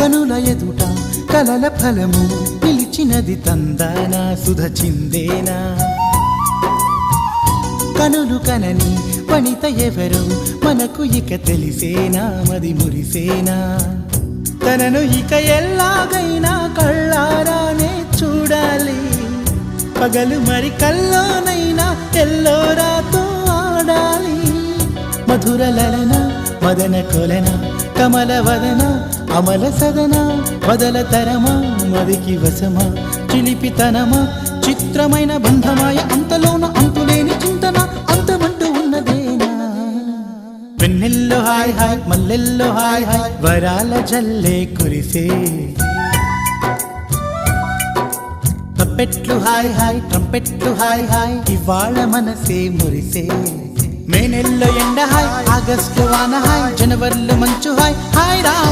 కనుల ఎదుట కలల ఫలము నిలిచినది తందానా సుధ చిందేనా కనులు కనని వనిత ఎవరు మనకు ఇక తెలిసేనా మది మురిసేనా తనను ఇక ఎల్లాగైనా కళ్ళారానే చూడాలి పగలు మరి కల్లోనైనా ఎల్లోరాతో ఆడాలి మధుర లలన మదన కొలన కమల వదన అమల సదన వదల తరమా మదికి వశమా చిలిపితనమా చిత్రమైన బంధమాయ అంతలోన అంతులేని చింతన అంతమంటూ ఉన్నదేనా వెన్నెల్లో హాయ్ హాయ్ మల్లెల్లో హాయ్ హాయ్ వరాల జల్లే కురిసే తప్పెట్లు హాయ్ హాయ్ ట్రంపెట్లు హాయ్ హాయ్ ఇవాళ మనసే మురిసే మే నెల్లో ఎండ హాయ్ ఆగస్టు వాన హాయ్ జనవరిలో మంచు హాయ్ హాయ్ రామ్